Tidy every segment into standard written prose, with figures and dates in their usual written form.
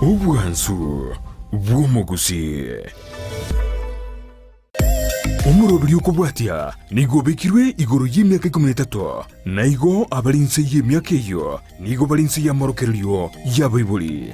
Obwansu bw'omugusi omurobiri okubwatya nigo bekirwe igoro y'emyaka 13 naigo abalinse y'emyaka eyo nigo balinse y'amorokereryo y'abaibuli.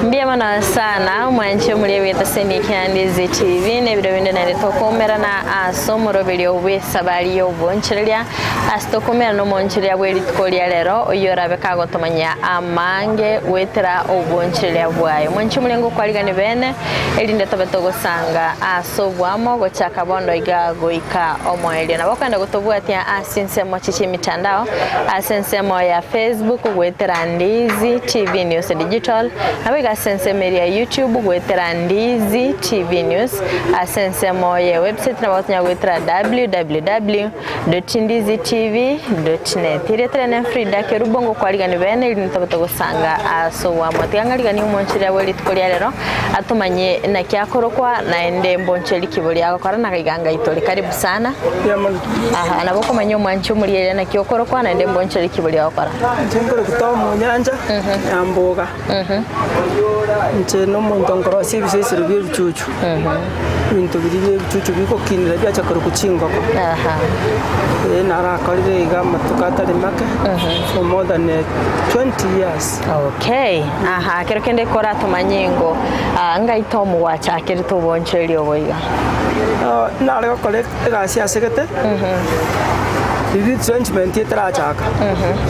Mbiyamana sana mwanche muri weta seni Kyandizi TV ne biro binde na tokomera na asomo robelyo bwesabali oboncherya astokomera no moncherya bweli tkolya lero oyora bekago tomanya amange wetera oboncherya bwayo mwanche mulengo kwaligane bene elinde tobetogo sanga asobwamo gochaka bondo igago ika omoeli na bakanda gotobwatia asinsemo chichi mitandao asensemo ya Facebook wetera Ndizi TV News Digital abiga sensemo ya YouTube gwetera Ndizi TV News asensemo ya website na batnya gwetera www.ndizitv.net iretere na Frida kerubongo kwaligani bene lintoboto gusanga aso wa motyangali ni umonchira bweli tukolya lero atumanye na kyakorokwa na ende mboncheri kibuli yakora na kiganga itoli karibu sana aha naboko manyo mwanchu muri na kyokorokwa na ende mboncheri kibuli yakora nchengoro kutoa mu nyanja ya mboga nche no muntu ngorosi bisesero by'ubucucu bintu biri by'ubucucu biko kinira byacakora kucingwa narakorire igama tukatari make for more than 20 years. Okay aha kero kende kora tumanyengo ngaito mu wacha kero tuboncheri oboiga nare collect gasi asegete Did trenchment yetra chaka.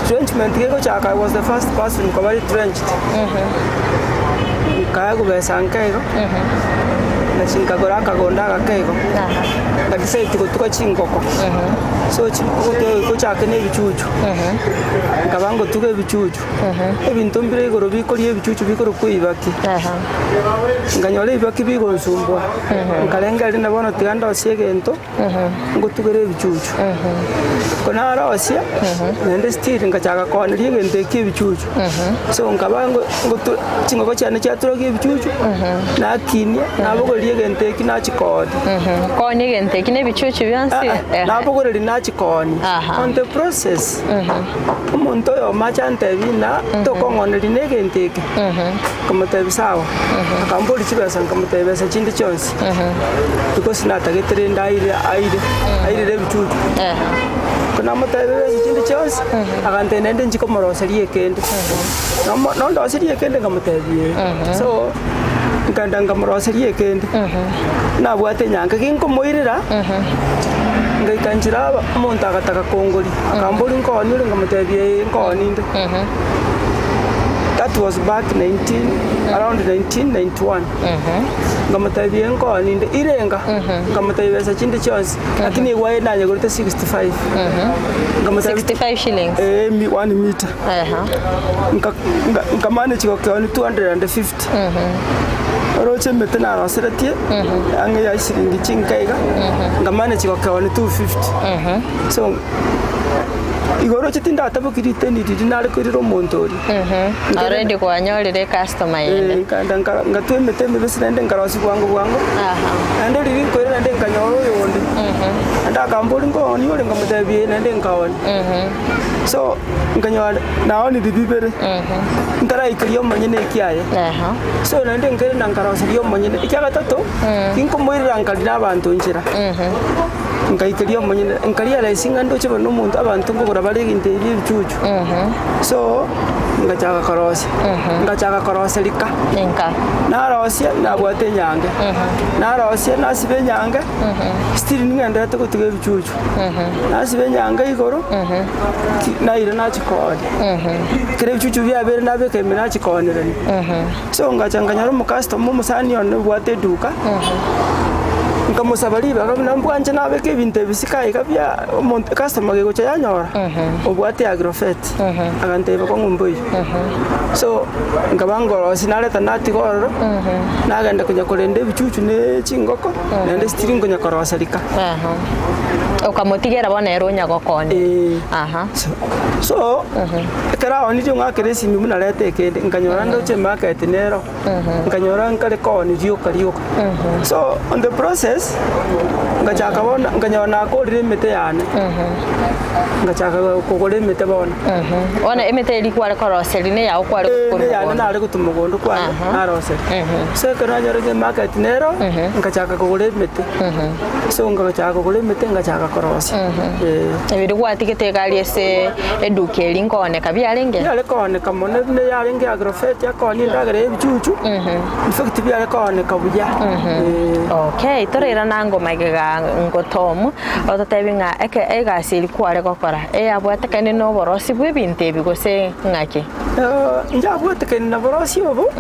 Trenchment yego chaka was the first person who was trenched. Kaya kubesanga ego. Na chinka goraka gonda kakego. Ngakise tuko chingoko. So chingoko chaka ne bichuchu. Ngabango tuke bichuchu. Ebintu mbire igoro bikoriye bichuchu bikoro kuibaki. Nganyole ibaki bigo nsumbwa. Ngalenga ari nabona tiganda osegento. Ngo tugere bichuchu. Kona arasia nende stiri ngachaka kwaniriye ngende kibichuchu. So ngabango ngo chingoko cyane cyaturogiye bichuchu. Nakinya nabogoriye ngende kinachikodi. Koni ngende kine bichuchu byansi. Nabogoreri nachikoni. On the process. Umuntu yo machante bina tokongoneri ngende ki. Kamate bisawa. Akamboli chibesa kamate besa chindi chonsi. Because natagetere ndaire aire bichuchu. Kuna mutabe chindi chonsi akante nende njikomoroseri ekende. No ndoseri ekende kamutabiye. So ngandanga moroseri ekende. Nabwate nyanga kinkomoirira. Ngaikanjira umuntu agataka kongoli. Akamboli nkoni ngamutabiye nkoninde. That was back around 1991. Ngamatabiye nkoni inde irenga. Ngamatabiye sa chindi chonsi. Lakini wae nanye gorite 65. 65 shillings. 1 meter. Ngamane chiko kwa 250. Roche metena rasiratie. Ange ya shilingi chinkaiga. Ngamane chiko kwa 250. So igoro chitinda atabukirite ndinari kuriro montori already kwanyorire customer yende kandanga ngatwemete mbese nende ngarosi bwangu ande riri kwera nende nganyoro yondi anda kambori ngoni yole ngamutabie nende ngawani so nganyora naoni bibibere ndara ikiriyo manyene kiaye so nende ngere nangarosi yo manyene ikyagatato kinkomoirira ngalira abantu njira ngaikiriyo manyene ngaliya laisinga ndoche bano muntu abantu ngora bari ginte bichuchu so ngachaka karose lika narosia nabwate nyange narosia nasibe nyange still ngenda tukutige bichuchu nasibe nyange igoro naire nachikode kire bichuchu byabere nabeke minachikonere so ngachanganya mu customer musani ono bwate duka nkamusabali bakamna mbwanje nabeke ibintu bisikaye kabya umuntu customer ge gocha yanyora obwate agrofet aganteba ko ngumbuye so ngabangoro sinaleta nati gororo nagenda kunya kolende bichuchu ne chingoko nende stiringo nyakorwa salika ukamutigera bona eronya gokoni aha so kara oni jo ngakere simi muna lete kende nkanyora ndo che market nero nkanyora nkale koni dio karioka so on the process ngachaka bona nkanyona ko limite yane ngachaka ko limite bona ona emete iri kware koroseri ne yawo kware ne yane nare gutumugondo kwa narose so kara nyora ke market nero ngachaka ko limite so ngachaka ko limite ngachaka korosi ebiri gwatigete gali ese eduke linkone kabyalenge yale kone kamone ne yalenge agrofet yakoni ndagere ebichuchu effect byale kone kabuya okay torera nango magega ngotomu ototebinga ega sili kware gokora abwatekane no borosi bwebinte bigose ngake njabwatekane na borosi obo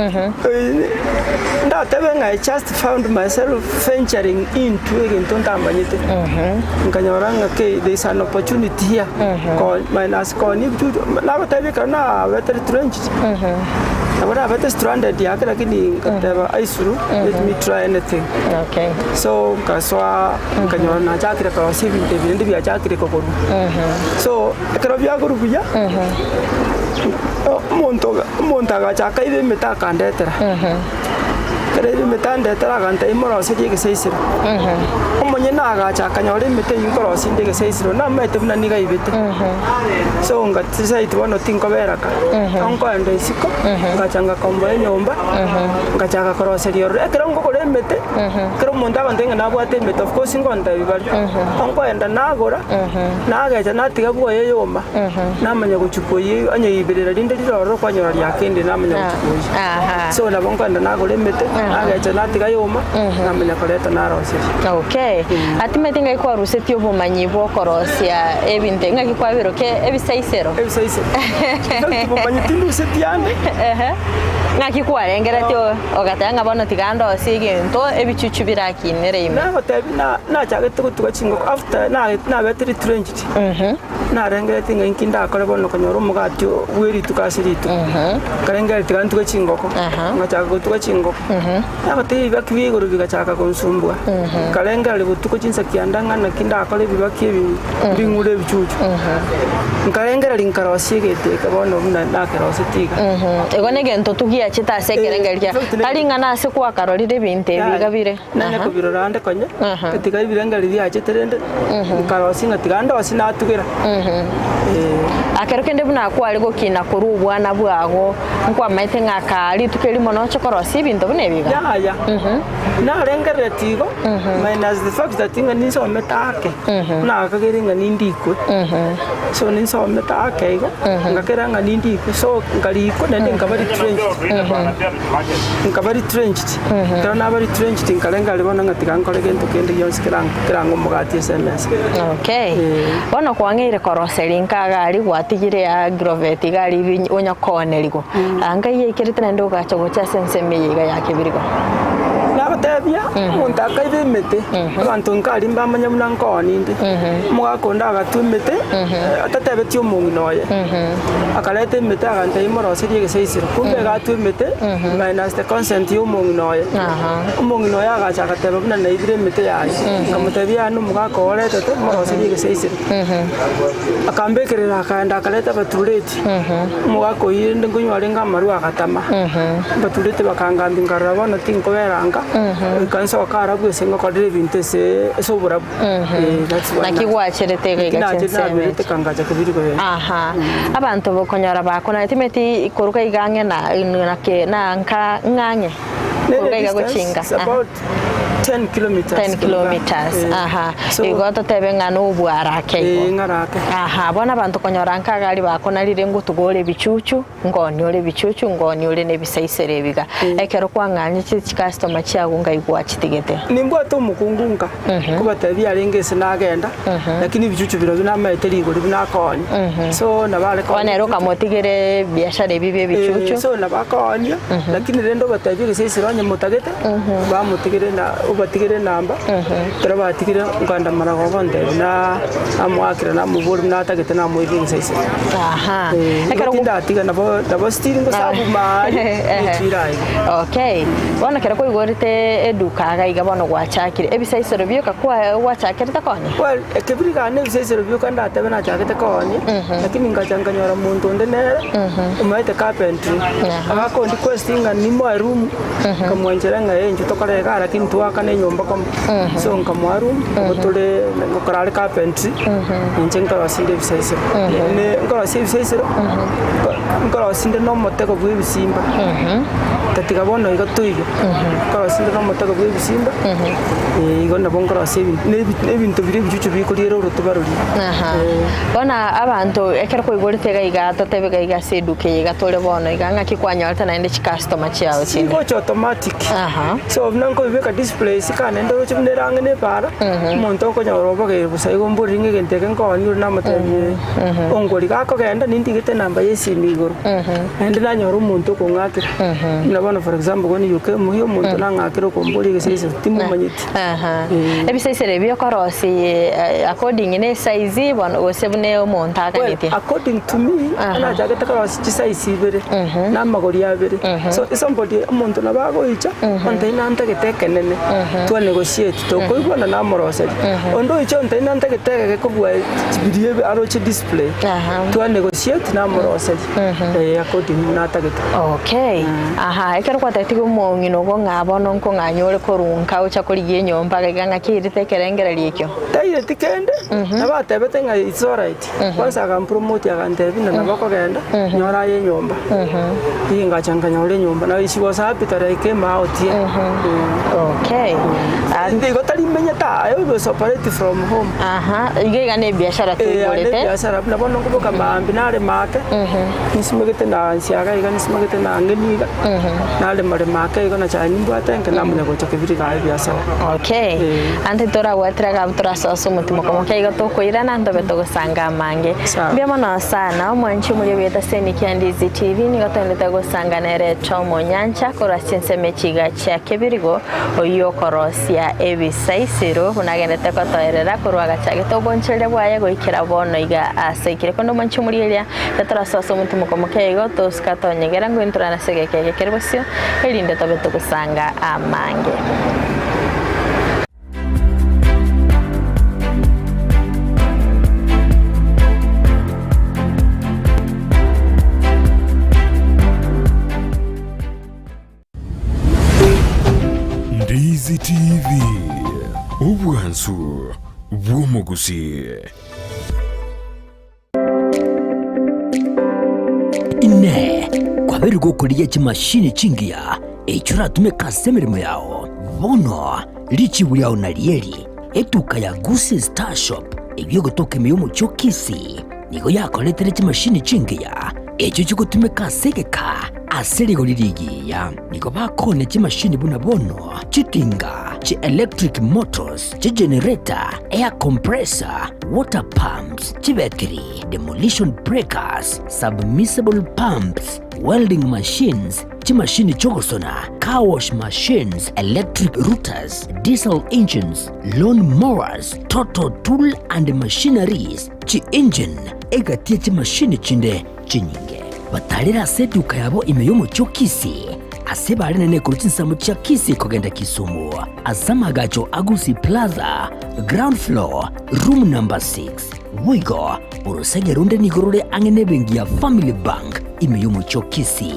ndatebenga I just found myself venturing into into ntambanyite nkanyoranga ke there is an opportunity here minus koni bichuchu laba tabika na better trench abara better stranded ya lakini kataba aisuru let me try anything okay so kaswa nkanyora na chakira ka sibi ndebinde bya chakira kokoro so ekero bya gurubuya montaga chaka ibe metaka ndetera kare metandetera ganta imorosi digeseisira omonye naga chaka nyore mete inkorosi digeseisira na mete buna niga ibete so ngatisa itwono tinkoberaka onko ende isiko ngachanga kombo enyomba ngachaka koroseri ore ekero ngokore mete kero monta bandenga nabwate mete of course ngonda bibali onko enda nagora nagacha natiga bwoye yoma namanya guchukoyi anye ibirira rinde riroro kwanyora lyakende namanya guchukoyi so nabonko enda nagore mete agacha natiga yoma namanya koreta naroseri okay atimete ngai kwa ruseti obumanyi bwokorosia ebinte ngaki kwa biroke ebisaisero obumanyi tindu setiane ngaki kwa rengera tyo ogatanga bono tigando sigento ebichuchu birakinere ime na hotebi na chagete kutuga chingo after na betri trench na rengera tinga inkinda akore bono konyoro mugatyo weri tukasiritu karengera tigantu ga chingoko ngacha kutuga chingo abate bakwi guru bigachaka konsumbwa karengera libutuko chinsa kiandanga na kinda akore bibaki bingure bichuchu nkarengera linkarosi gete kabono na karosi tiga egone gento tugia chita sekerengeria taringa na se kwa karorire binte bigabire nanya kubirorande konye ketiga birengeria bya cheterende karosi ngatiganda osina tugira akerokende buna kwari gokina kurubwa na bwago nkwa maite ngakari tukeri mono chokorosi binto bunebiga ya na rengera tigo minus the fact that inga ninso metake na kageringa nindikwe so ninso metake igo ngakeranga nindikwe so ngariko nende ngabari trenched kana bari trenched nkalenga libona ngatiga nkore gento kende yonse kirango mugati SMS okay bono kwangire koroseri nkaga ali gwatigire ya grovet gali onya konerigo anga yekirite nende ugacho cha senseme yiga yake birigo nabatebya untaka ibemete abantu nkali mbamanya munankoni ndi mugakonda agatumete atatebetyo munginoye akalete mete agante imorosi digeseisira kumbe gatumete minus the consent yo munginoye munginoye agachaka tebe buna na ibire mete yayi ngamutebya no mugakorete te morosi digeseisira akambekerera akanda akalete batuleti mugakoyinde ngunywa ngamaru agatama batulete bakangambi ngarabona tinkoberanga kanso karabu sengo kodire bintese sobura that's why nakigwacherete gachense kangacha kubiriko abantu bokonyora bakona timeti ikoruka igange na nka nganye kuruka guchinga about 10 kilometers igoto tebenga no bwarake ngarake bona abantu konyora nkagali bakona rire ngutugore bichuchu ngoni ore bichuchu ngoni ore ne bisaisere biga ekero kwanganye chi customer chiago ngaigwa chitigete nimbo to mukungunga kuba tabia rengese nagenda lakini bichuchu biro bina meteri gori bina koni so nabale ko onero kamotigere biashara bibe bichuchu so nabakoni lakini rendo batabia gesesiro nya mutagete ba mutigere na ubatigire namba tara batigire nganda marago bonde na amwakira na muburi na tagete na muibi nsaisi aha ekaro ndatiga nabo still ngo sabu mai tirai okay bona kera ko igorite eduka gaiga bono gwachakire ebisaisero byoka kwa gwachakire takoni well ekebiriga ne ebisaisero byoka ndatebe na chakete konye lakini ngachanganyora muntu ndenere umaite carpentry akakondi questinga ni mo room kamwanjera ngayenje tokarega lakini tuaka ne nyomba kom so nkamwaru botole ngokarale carpentry njenga wasinde ebisaisero ne ngora ebisaisero ngora wasinde no motego bw'ibisimba tatiga bono igatuiga ngora wasinde no motego bw'ibisimba igona bongora sebi nebintu biri bicucu bikurira urutubaruri bona abantu ekero ko igorite gaiga totebe gaiga seduke gatore bono iganga kikwanyalta na ende customer chiao chini ko automatic so nango bibeka display sikane ndo chimnerange ne para monto ko nyoroba ke busaigo mburinge genteke ngoni na matanye ongori gako genda nindigite namba yesimi igoro ende na nyoro muntu ko ngakira nabona for example goni yuke muhiyo muntu na ngakira ko mburi ke sisi timu manyiti ebisaisere byo korosi according ne size bona osebune omuntu akanite according to me ana jagata korosi size ibere na magori abere so somebody umuntu nabago icha ontaina ntegete nene to negotiate to koibona na moroseri ondo icha ontaina ntegete kubwa bidiye aroche display to negotiate na moroseri according na tagete okay ekero kwatatigo mongino go ngabono nko nganyore korunka ucha korigie nyomba ganga kirite kerengera likyo taire tikende nabatebete nga it's all right kwanza aga promote aga ndebina nabako genda nyora ye nyomba inga changanya ole nyomba na she was happy that I came out here okay and they got alimenya ta I was operate from home igega ne biashara tu bolete biashara na bono ko kama binare make nisimegete na nsiaga iga nisimegete na ngeniga na le mare make iga na chani bwata nke namune go chakebiri ga biashara okay ante tora watra ga tora soso mutimo como que iga to koira na ndo beto gusanga mange biamono sana mwanchi muri beta seni Kyandizi TV ni gatondeta gusanga nere chomo nyancha korasiense mechiga cha kebirigo oyo korosia ebisaisiro unagendete kotoerera kurwaga chage to bonchele bwaye goikira bono iga asekire kondo mwanchi muri elia tora soso mutimo como que iga to skatonyegera ngo intrana segeke kerbosio elinde to beto gusanga amange Ndizi TV ubwansu bw'omuguzi ine kwabiri gukuriye kimashini chingia echura tumeka semirimo yao bono lichi buyao na lieri etuka ya Gusii Star Shop ibyo gutoka miyomo chokisi nigo yakoletere kimashini chingia echo chikutumeka segeka aserigo lirigiya nigo bakone kimashini buna bono chitinga chi electric motors chi generator air compressor water pumps chi battery demolition breakers submersible pumps welding machines chi machine chogosona car wash machines electric routers diesel engines lawn mowers total tool and machineries chi engine egatie chi machine chinde chinyinge batalira seduka yabo imeyomo chokisi asebali nene kurutinsamu cha kisi kogenda Kisumu asamagacho Gusii Plaza ground floor room number 6 wigo urusege runde nigorore angene bengi ya Family Bank imeyomo chokisi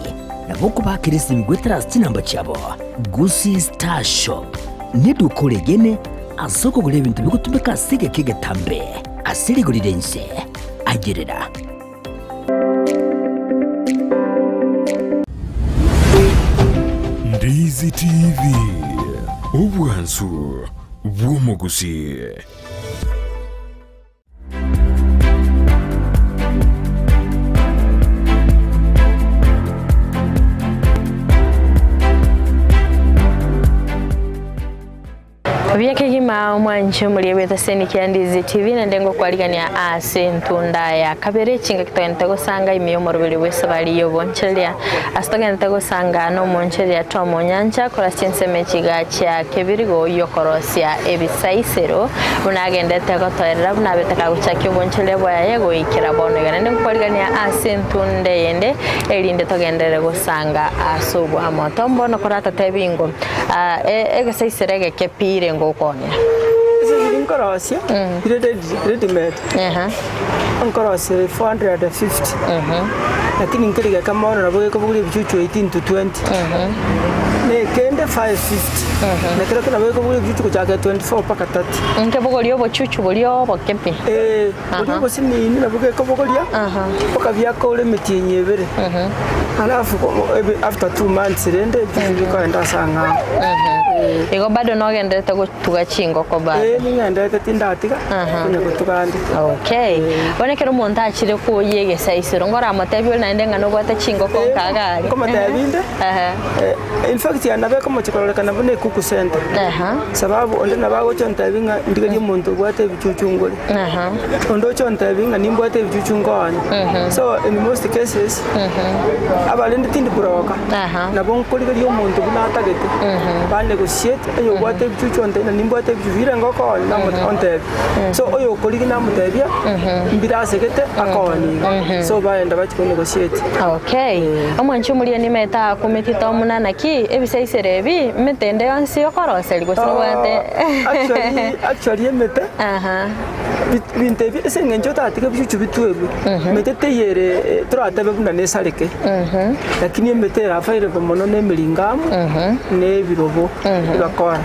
na boku bakirisi migwetera namba chabo Gusii Star Shop nedukore gene asoko gure bintu bigutumeka sige kige tambe asiri guridense agerera Ndizi TV ubwansu bw'omuguzi byakegima Mwima mwancho muliebeta seni Kiandizi TV na ndengo kwaligania Ntunda ya kabere chinga kitagenda gusanga imiyo morobeli wese baliyo bonchelia astagenda gusanga no monchelia to monyanja kola chense mechiga cha kebirigo yokorosia ebisaisero bunagenda tegotorera bunabetaka guchakyo bonchelia bwa yego ikira bono gende kwaligania Ntunda yende elinde togendere gusanga asubwa motombo no korata tebingo egesaisere kepire ngokonya Nkorosia ready made nkorosia 450 lakini nkiriga kama ona nabo ko buguri bichuchu 18 to 20 ne kende 550 na kira kana bego buguri bichuchu kujaga 24 paka 30 nke buguri obo chuchu buri obo kepi buguri bosini ni nabo ko buguria paka byako ule mitinyebere alafu after 2 months rende bikaenda sanga ego bado no gendete gutuga chingo ko bado ni ngendete tindatiga kunya gutugandi okay bonekero umuntu akire ko yege saisiro ngora amatebyo naende ngano gwata chingo ko kagari ko matebinde in fact yanabe ko muchikoreka nabone kuku center sababu onde nabago chonta binga ndigari umuntu gwata bichuchungole ondo chonta binga nimbwata bichuchungone so in most cases abalinde tindi broka nabo nkoligari umuntu bunatagete bane negotiate ayo gwate bichuchu onde na nimbwate bivira ngoko na onte so oyo koligi na mutebya mbira segete akoni so baenda bachiko negotiate okay omwanchu muri ni meta kumetita omunana ki ebisaisere ebi metende yansi yokoroseri gosibwate actually emete bintebi esengenjo tatika bichuchu bitwebu metete yere turatabe buna nesareke lakini emete rafaire bomono nemilingamu ne birobo bakora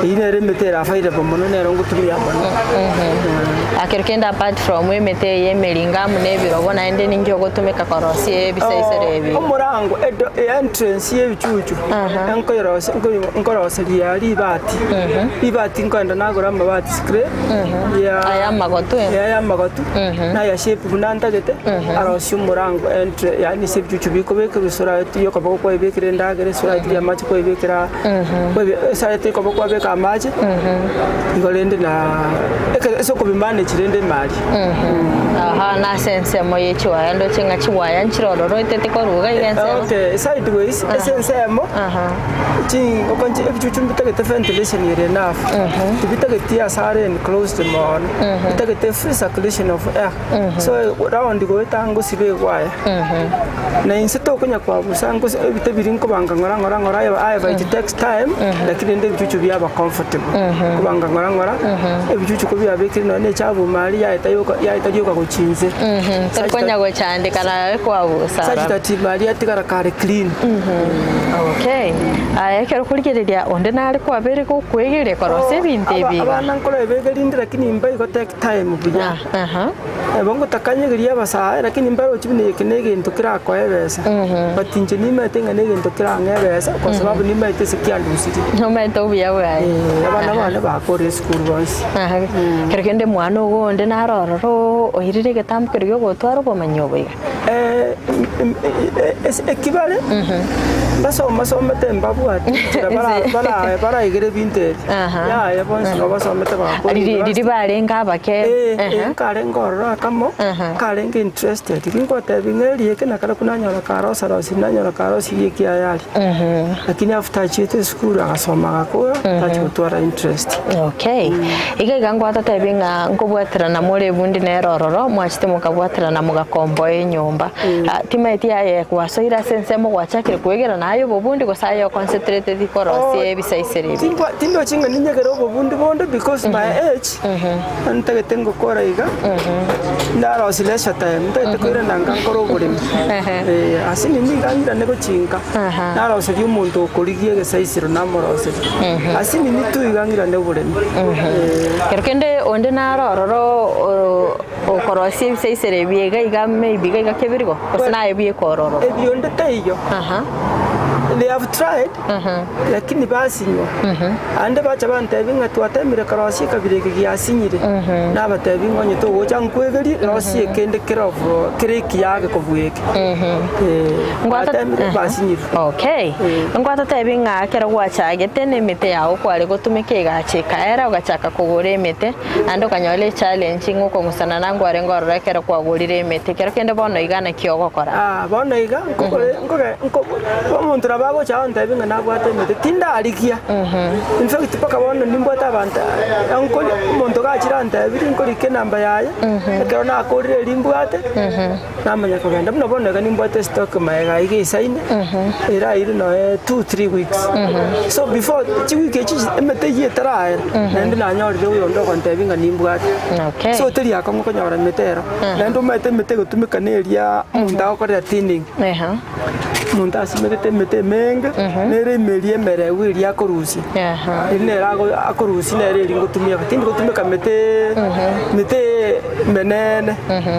ine remete rafaire bomono ne rongo tuya bono akerkenda apart from emete yemelingamu ne birobo na ende ninjo gotumeka korosi ebisaisere ebi omurango entrance yebichuchu enkorose yali ibati nkwenda nagora amabati scrap ya magotu na ya shape bunandagete arosi umurango entre yani sebichuchu bikobeka bisura yo kaboko kwa ibekire ndagere sura ya machi kwa ibekira kwa site kwa kwa beka machi igolende na eso ko bimanage rende mali na sense moye chiwa ndo chinga chiwa yanchiroro itete ko ruga igense okay sideways sense mo chin okonje ebichuchu bitagete ventilation yere enough bitagete ya sare and close the mon bitagete free circulation of air so round go tango sibe kwaya na inseto kunya kwa busango bitabiri nko banga ngora aya it takes time lakini nde bichuchu byaba comfortable kubanga ngora ebichuchu ko byabekire none cyabo mali ya itayoka guchinze tarikonya go cyande kana kwa busara sajitati mali yatigara kare clean okay aya kero kurigereria onde nari kwa bere ko kwegere korose bintebi abana nkora ebegeri ndira lakini imbai ko take time buya bongo takanyegeria basa lakini mbaro chibine yekenege ndokira kwa ebesa but inje nimetenga nege ndokira ngebesa kwa sababu nimete sekiandusiri no meto bya wae abana bakore school bose kerekende mwana ugonde narororo ohirire getamukere yo gotwara bomanyobe ekibale basoma temba bwati bara igere binte ya bonse basomete ba riri barenga abake kare ngorora kamo kare nge interested kingote bingeri ekena kara kunanyora karosa rosi nanyora karosi yekia yali lakini after chete school akasoma akora tachotwara interest okay iganga atata binga ngobwatira na mure bundi nerororo mwachite mukabwatira na mugakombo enyumba timeti yaye kwasoira sense mo gwachakire kwegera nayo bobundi gosayo concentrated korosi ebisaisere tindo chinga ninyegero bobundi bondo because my age antagete ngokora iga ndarosi lesha time ndete kwira nanga nkoro bulimi asini ningangira nego chinga ndarosi umuntu okorigie gesaisiro namorose asini nitu igangira nego bulimi kerkende onde narororo okorosi ebisaisere biega iga maybe iga kebirigo kosina ebiye kororo ebionde tayo they have tried lakini basinywa ande bacha bantebi ngatwatemire karosi kabireke giasinyire nabatebi ngonye to gocha nkwegeri rosi kende kirovo kireki yake kobweke ngwatemire basinyire okay ngwata tebi ngakera gwachagete nemete yawo kware gutumike igachika era ugachaka kugura emete ando kanyole challenge nguko ngusana nangware ngororekera kwagurire emete kero kende bono igana kiogokora bono iga nko omuntu rababo cha ntebi ngana gwatemete tinda alikia in fact paka bono nimbota abantu anko umuntu gachira ntebi nkorike namba yaye kero na akorire limbwate namanya kugenda muno bono ga nimbwate stock maega igisaine era iri no 2-3 weeks so before chiwike chi emete yetara nende nanyorire uyo ndoko ntebi ngani nimbwate okay so teri akongo konyora metero nendo mete gutumika neria munda okorera tinning munda asimete mete menge nere merie mere wiri akorusi ine akorusi nere ringotumia batindi gutumika mete menene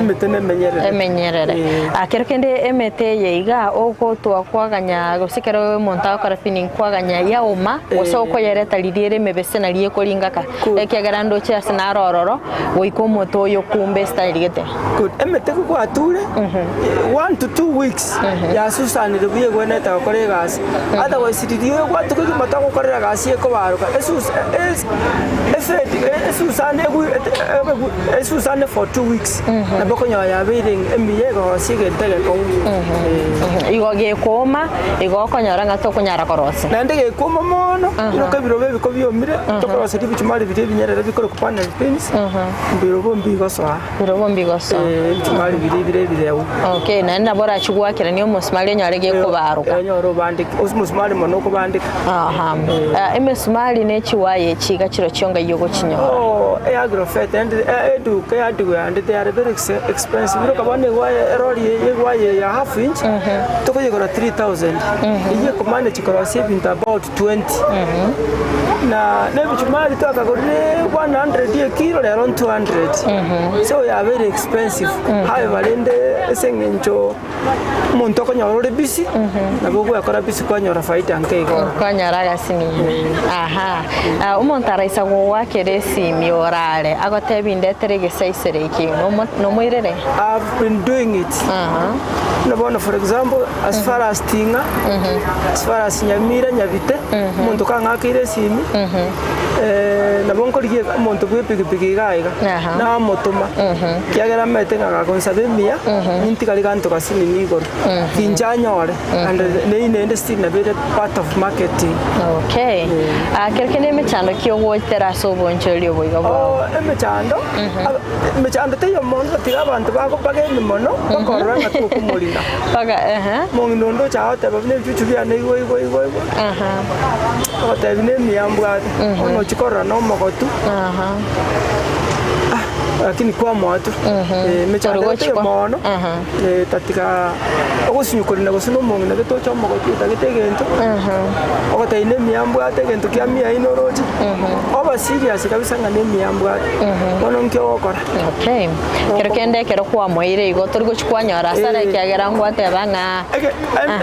mete menyerere akero kende emete yeiga oko twakwaganya gusikero monta okora pinning kwaganya yauma osoko yereta liriere mebese na lie kolingaka ekiagarando cha sina rororo goiko moto yo kumbe style gete good emete ko ature 1 to 2 weeks ya susani rubiye gweneta okore gas otherwise didiyo kwatuko moto okorera gas ye ko baruka esusane for 2 weeks na boko nyoya biring emiye go sigentele ko igoge koma igokonyora ngato kunyara korose nande ge koma mono no birobe biko byomire to korose bichumari bire binyerere bikoro ku panel pins birobombi gosoa bichumari bire okay nanda bora chugwakira niyo musmali nyarege ko baruka nyoro bandike musmali mono ko bandike emusmali ne chiwaye chiga chiro chionga yogo chinyo agrofet and edu and they are very expensive look abone waye roli waye ya half inch to ko yegora 3000 iye ko manage ko saving about 20 na bichumari to akagorire 100 ye kilo around 200 so ya very expensive however lende sengencho muntu ko nyorore bisi na bogo yakora bisi ko nyora faida nkego ko nyara gasini umuntu araisa go wakere simi orale agotebinde terege saisere iki no moirere I've been doing it no for example as far as tinga as far as nyamira nyabite muntu kangakire simi na bonkoriye muntu bwepigipigi gaiga na motoma kiagera mete ngagakonsabe mia inti kali kanto kasini nigoro kinjanyore and the industry na very part of marketing okay kerkene mechando kiogotera so boncholi oboigo mechando te yomondo tiga bantu bako bageni mono bakorora ngatu kumulina baga mongindo chao te babne chuchu bya ne igo ote bine miambwa ono chikora no mogotu lakini kwa moto mechando te mono tatika ogusinyukuri na gusino mongi na geto chomo gotuta getegento ogote ine miambwa tegento kya mia inoroji oba serious kabisa ngane miambwa ono nkyo okora okay kero kende kero kwa moire igo torigo chikwanyora sara kyagera ngwate banga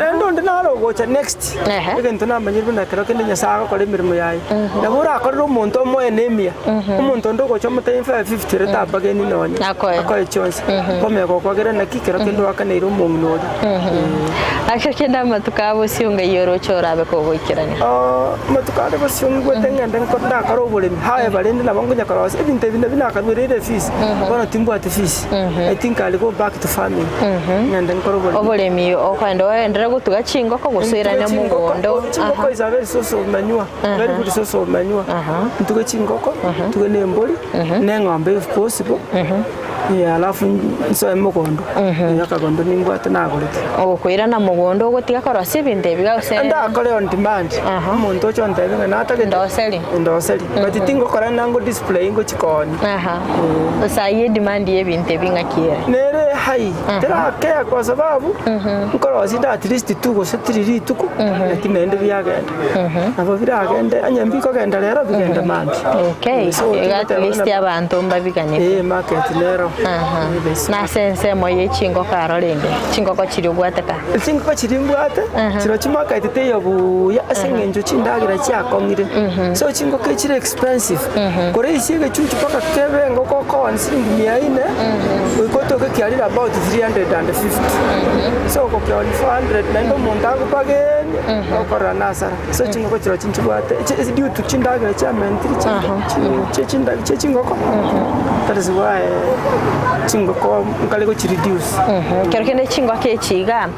endo ndinaro gocha next egento namanyirwe na kero kende nyasaga kore mirimo yayi na bura akorero umuntu omwenemia umuntu ndo gocha mute 550 reta bageni nonya akoye chonse komego kwagera na kikero kendo akaneiro mongnodi akakenda matukabo siunga yoro chora be ko goikirani matukade basiungwe tengende nkoda karo bulimi haye balende na bango nyakaro ebinte bina kabirire fees bona timbu at fees I think I'll go back to farming ngende nkoro bulimi obulimi okwendo endera gutuga chingo ko gusira ne mugondo ko is a very source of manure very good source of manure ntuga chingoko tugene mboli nengombe if possible alafu nso mugondo yakagondo nimbwate nagorete okwira na mugondo gotiga koro sibinte bigase nda kore on demand umuntu ocho ntabenga natake ndoseli but tingo kora nango display ngo chikoni saye demand ye binte binga kiere nere hai tera kea kwa sababu nkorosi nda at least 2 gose 3 rituku ati mende byagenda abo biragende anyambi ko genda rero bigenda mandi okay at least abantu mbabiganye market lero na sense moye chingo karo rende chingo ko chiri bwateka chingo ko chiri bwate chiro chimaka itete yobu ya asengenjo chindagira cyakongire so chingo ke chiri expensive kore isiga chuchu paka kebe ngo ko ansiringi 400 ukotoke kialira about 350 so ko kiali 400 nendo montago pageni okora nasara so chingo ko chiro chinchibwate due to chindagira cha mentri chingo ko that is why chingo ko ngale ko reduce kero kende chingo ke chiga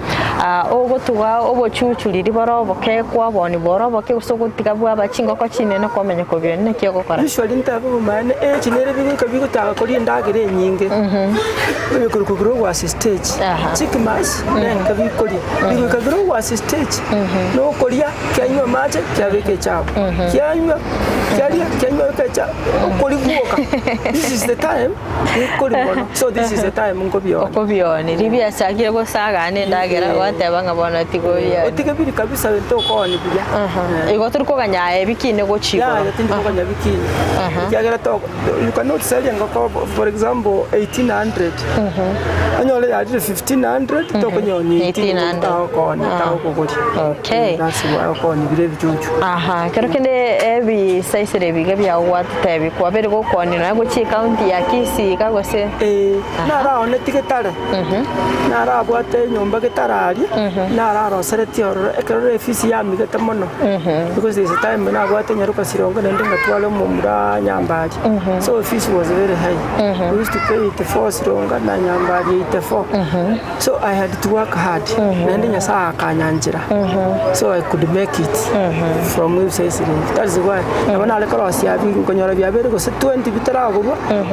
ogotuga obochuchuriri borobo ke kwa boni borobo ke usogotiga bwa bachingo ko chinene komenya ko byone ke gukora usually ntabo mane chinere bigo taga kori ndagire nyinge bikuru wa stage chikimas nenga bikori bigo wa stage no koria kyanywa maje kyabeke chabo kyanywa kecha kori buoka this is the time kori bono so this is the time ngobione libya sagire go saga ne ndagera wateba ngabona tigoya otikabiri kabisa to ko ni bya igo turi ko ganyaye bikine go chigo ya tindi ko ganya bikine kyagera to you cannot sell ngo for example 1800 anyole ya 1500 to ko nyoni 1800 ko ni ta ko gori okay that's why ko ni bire bijuju kero kende ebi saisere biga bya watebi kwa bere go ko ni na go chi county ya Kisii kagose nara one tiketare nara bwate nyomba getarari nara rosereti oro ekero ofisi ya migete mono because this time na bwate nyaruka sirongo nende ngatwale mu mura nyambaji so office was very high we used to pay it for sironga na nyambaji 84 so I had to work hard nende nyasa kanyanjira so I could make it from website that is why abana ale cross ya bi ngonyora bya bere go 20 bitara go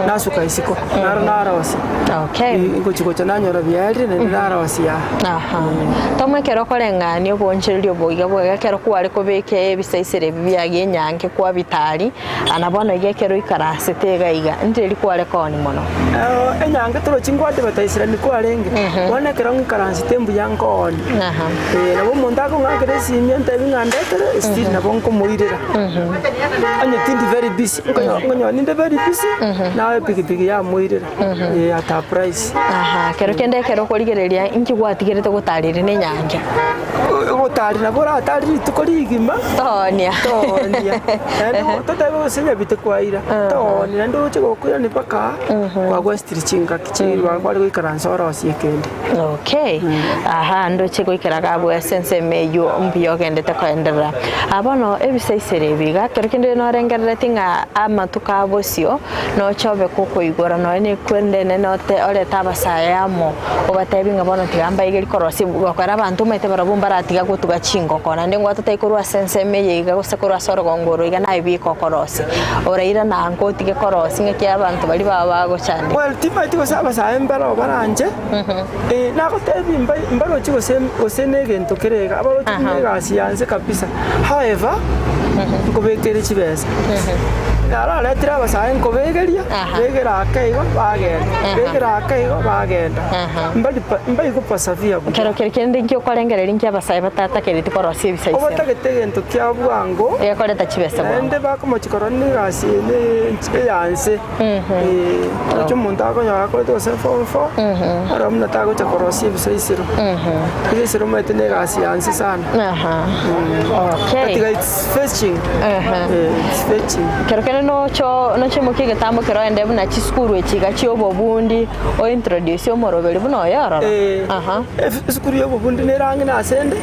nasuka isiko nara wasi okay ngo chiko chananyora byari nara wasi ya tomwe kero korengani oboncherio boiga boiga kero kwari kobeke bisaisere byage nyange kwa bitari anabona igekero ikarase tega iga ndiri kware koni mono enyange toro chingwate bataisira ni kwarenge wana kero ngikarase tembu yankoni nabo mondago ngakere simyente bingandetere still nabo nkomuririra anye tindi very busy ngonyo ninde very busy nawe pigipigi ya muirira ata price kero kende kero korigereria inki gwatigirete gutarire ne nyange gutari na bora atari tukorigima tonia ndo totabo senya bitekwira tonia ndo chego kuya ni paka kwa gwestri chinga kichirwa kwali kwikaranzora siekende okay ndo chego ikaraga bwa sense meyo mbiyo kende takwendera abono ebisaisere biga kero kende no rengerere tinga amatuka bosio no chobe kuko igora no ni kwende ne note ole tabasaya amo obatebi ngabona tigamba igeri korosi gukora abantu mete barabumba ratiga gutuga chingo kona ndengwa tutaikurwa sense meye iga gusekurwa soro gongoro iga na ibiko korosi oraira na nkoti ge korosi ngeke abantu bali baba go cyane well timati go saba sa embara baranje na ko tebi mbaro chigo osene gento kerega abaro timega siyanze kabisa however ngobekere chibesa ara letira basa enkobegeria begera akaigo bagenda mbali ko pasavia kero kende nkyo korengerera nkya basa batata keriti korosi bisaise obata getegento kya bwango yakoreta chibesa bwango ende bakomochikoroni gasi ne yanse cyo muntu akonyora ko to se fo ara mna tago chakorosi bisaisiro bisaisiro mete ne gasi yanse sana okay it's fetching kero no chimuki getambo kero ende buna chiskuru echiga chiobo bundi o introduce omorobeli buno yaro skuru yobo bundi ne rangi na sende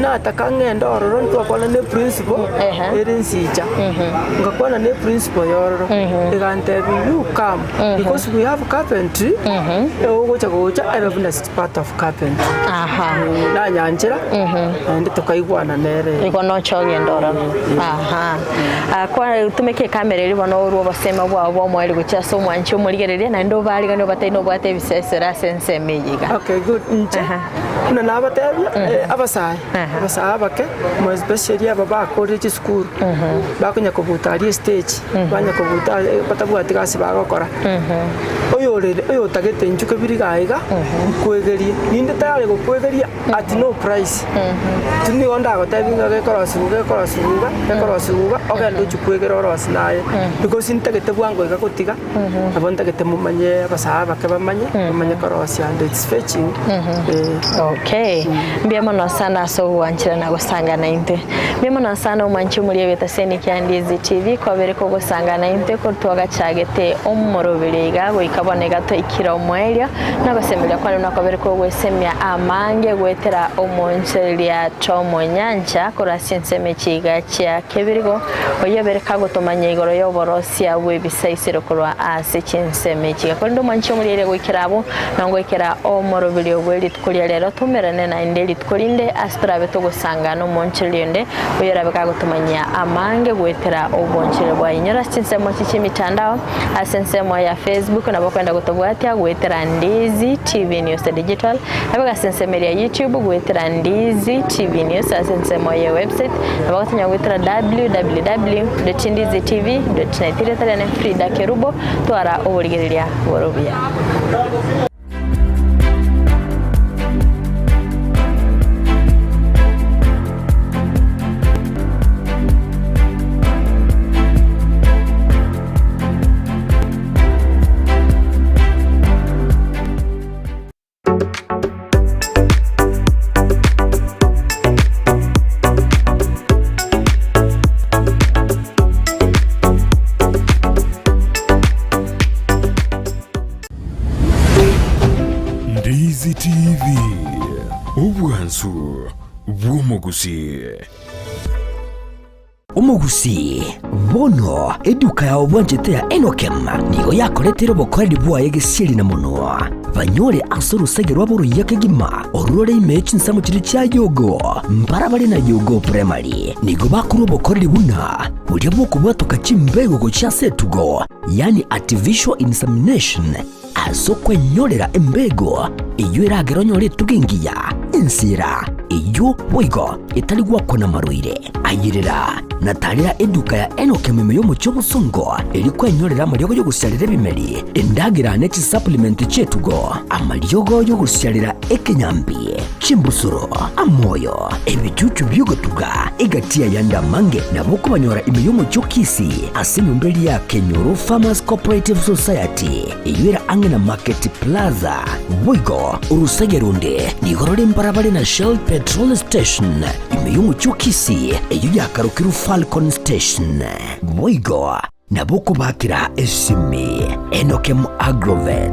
na takangenda ororo ntwakona ne principal erinsicha ngakona ne principal yororo egante you come because we have carpentry ogocha ebe buna part of carpentry na nyanjira ende tokaigwana nere iko no chogenda ororo kwa tumeke kamera iri bono uru basema bwa mwali guchaso mwancho muligereria na ndo bali gano bataino bwate bisesera sense meyiga okay good kuna nabatebi abasai bake mo especially ababa college school bakunya kubutari stage banya kubuta batabwati gasi bagokora oyo oyo tagete nchuke birigaiga kwegerie ninde tayari gukwegeria at no price tuni onda gotabinga gekorosibuga ogendo chukwegera orosi naye because intagete bwango igagotiga abonda gete mumanye basaba kabamanye mumanye korosi and it's fetching. Okay. Mbia mono sana so wanchira na gusangana inte. Mbia mono sana umanchi muri beta seni Kyandizi TV kwa bere ko gusangana inte ko twaga chagete omorobiriga go ikabone gato ikira omwelia na basemera kwa na kwa bere ko gwesemya amange gwetera omonchelia chomo nyanja kora sinseme chiga chia kebirigo oyo bere kago tomanye igoro yo borosia webisaisiro kolwa ase chinseme chiga kondo manchi muri go ikirabo nango ikira omorobiri ogweli tukulia lero tumerane na indeli tukulinde astrabe to gusangana omoncheliende oyo rabeka gutumanya amange gwetera obonchele bwa inyora sinsemo chimitandao asensemo ya Facebook na bakwenda gutobwatia gwetera Ndizi TV News Digital abega sensemeria YouTube gwetera Ndizi TV News asensemo ya website abagatinya gwetera www.ndizitv.net Frida Kerubo twara oburigereria borobia. Ndizi TV obwansu bw'omugusi. Omugusi bono eduka ya obwanjete ya Enokem nigo yakoretero bokoreri bwaye gesieri na muno banyore asoro segerwa buru yakegima orore imechi nsamo kiri cya yogo mbarabare na yogo primary nigo bakuru bokoreri buna burya bwo bwatoka chimbego go cya setugo yani artificial insemination asokwe nyorera embego iyo irageronyore tugingiya insira iyo wigo itari gwakona maruire ayirira natarira eduka ya Enokem yo mu cyobusongo iri kwenyorera amaryogo yo gusyarira bimeri indagira neti supplement chetugo amaryogo yo gusyarira ekenyambi chimbusuro amoyo ebicucu byugotuga igatia yanda mange naboko banyora imiyo mu cyokisi asinyumbeli ya Kenyoro Farmers Cooperative Society iyira angena Market Plaza wigo urusegerunde nigorore mbarabare na Shell Petrol Station imiyo mu cyokisi iyo yakarukiru Falcon Station wigo naboko bakira esimi Enokem Agrovet.